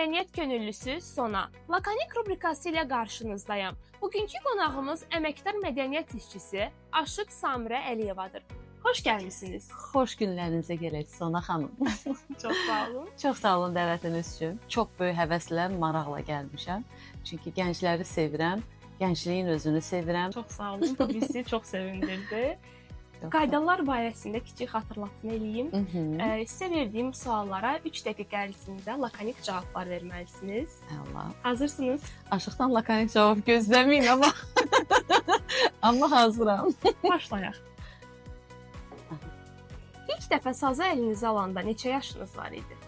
Mədəniyyət könüllüsü Sona. Lakanik rubrikası ilə qarşınızdayım. Bugünkü qonağımız əməkdar mədəniyyət işçisi Aşıq Samirə Əliyevadır. Xoş gəlmisiniz. Xoş günlərinizə gələk Sona xanım. Çox sağ olun. Çox sağ olun dəvətiniz üçün. Çox böyük həvəslə, maraqla gəlmişəm. Çünki gəncləri sevirəm, gəncliyin özünü sevirəm. Çox sağ olun. Bu bizi çox sevindirdi. Qaydalar barəsində kiçik xatırlatma eləyim. Sizə verdiyim suallara 3 dəqiqə ərzində lakanik cavablar verməlisiniz. Allah. Hazırsınız? Aşıqdan lakanik cavab gözləməyin amma amma hazıram. Başlayaq. İlk dəfə sazı əlinizə alanda neçə yaşınız var idi?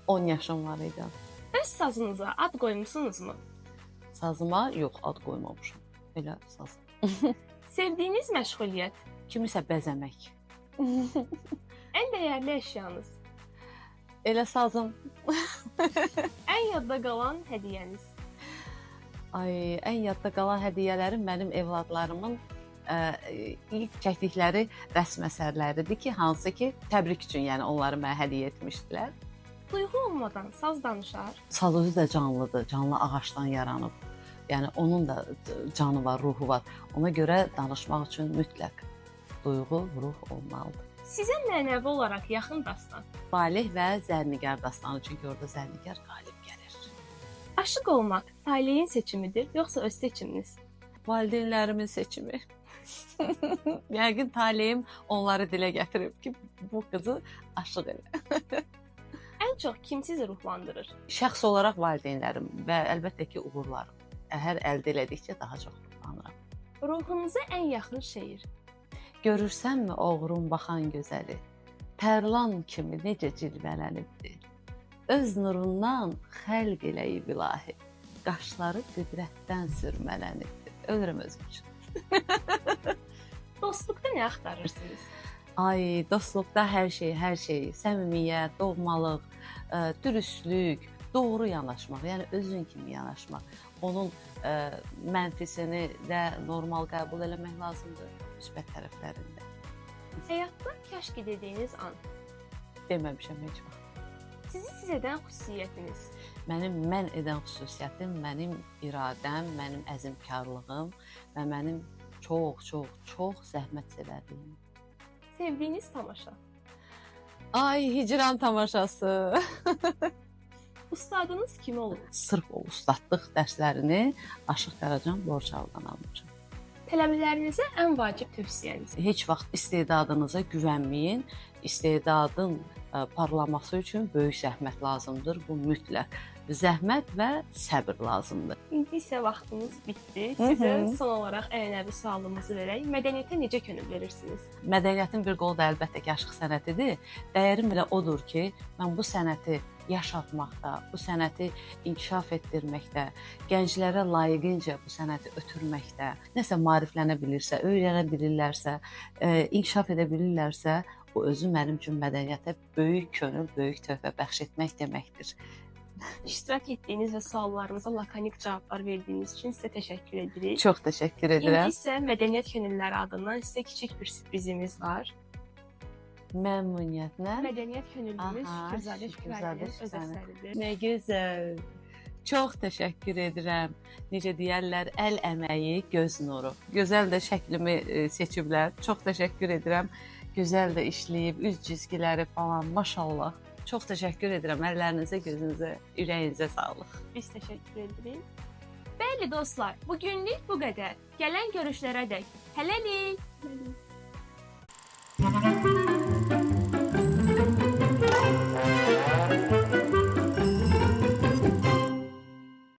10 yaşım var idi. Öz sazınıza ad qoymusunuzmu? Sazıma yox, ad qoymamışam. Belə saz. Sevdiyiniz məşğuliyyət? Kimisə bəzəmək. Ən dəyərli əşyanız? Elə sazım. Ən yadda qalan hədiyyəniz? Ay, ən yadda qalan hədiyyələrim mənim evladlarımın ilk çəkdikləri rəsm əsərləridir ki, hansı ki, təbrik üçün, yəni onları mənə hədiyyə etmişdilər. Duyğu olmadan saz danışar? Saz özü də canlıdır, canlı ağacdan yaranıb. Yəni onun da canı var, ruhu var. Ona görə danışmaq üçün mütləq duyğu, ruh olmalıdır. Sizə mənəvi olaraq yaxın dastan? Valeh və Zərnigar dastanı, çünki orada Zərnigar qalib gəlir. Aşıq olmaq taleyin seçimidir, yoxsa öz seçiminiz? Valideynlərimin seçimi. Yəqin taleyim onları dilə gətirib ki, bu qızı aşıq elə. Ən çox kim sizi ruhlandırır? Şəxs olaraq valideynlərim və əlbəttə ki, uğurlarım. Hər əldə elədikcə daha çox ruhlanıram. Ruhunuza ən yaxın şeir? Görürsənmi oğrun baxan gözəli, tərlan kimi necə cilvələnibdir. Öz nurundan xəlq eləyib ilahi, qaşları qüdrətdən sürmələnibdir. Ölürüm özüm üçün. Dostluqda nə axtarırsınız? Ay, dostluqda hər şey, səmimiyyət, doğmalıq, dürüstlük, doğru yanaşmaq, yəni özün kimi yanaşmaq. Onun mənfisini də normal qəbul eləmək lazımdır, müsbət tərəflərində. Həyatda kəşf edəcəyiniz an? Deməmişəm heç vaxt. Sizi siz edən xüsusiyyətiniz? Mənim mən edən xüsusiyyətim mənim iradəm, mənim əzmkarlığım və mənim çox zəhmət sevərliyim. Sevdiyiniz tamaşa? Ay, hicran tamaşası. Ustadınız kim olub? Sırf o ustadlıq dərslərini Aşıq Qaracan Borçalıdan almışam. Tələbələrinizə ən vacib tövsiyəniz? Heç vaxt istedadınıza güvənməyin. İstedadın parlaması üçün böyük zəhmət lazımdır. Bu mütləq. Zəhmət və səbr lazımdır. İndi isə vaxtımız bitdi. Sizə son olaraq ənənəvi sualımızı verək. Mədəniyyətə necə könül verirsiniz? Mədəniyyətin bir qolu da əlbəttə ki, aşıq sənətidir. Dəyərim elə odur ki, mən bu sənəti yaşatmaqda, bu sənəti inkişaf etdirməkdə, gənclərə layiqincə bu sənəti ötürməkdə, nəsə maariflənə bilirsə, öyrənə bilirlərsə, inkişaf edə bilirlərsə, bu özü mənim üçün mədəniyyətə böyük könül, böyük töhfə bəxş etmək deməkdir. İştirak etdiyiniz və suallarımıza lakanik cavablar verdiyiniz üçün sizə təşəkkür edirik. Çox təşəkkür edirəm. İndi isə Mədəniyyət Könüllüləri adından sizə kiçik bir sürprizimiz var. Məmnuniyyətlə. Mədəniyyət Könüllümüz Şükürzadə Şükürəli'nin öz əsəridir. Nə gözəl. Çox təşəkkür edirəm. Necə deyərlər, əl əməyi, göz nuru. Gözəl də şəklimi seçiblər. Çox təşəkkür edirəm. Gözəl də işləyib, üz cizgiləri falan, maşallah. Çox təşəkkür edirəm. Əllərinizə, gözünüzə, ürəyinizə sağlıq. Biz təşəkkür edirik. Bəli dostlar, bugünlük bu qədər. Gələn görüşlərə dək. Hələlik.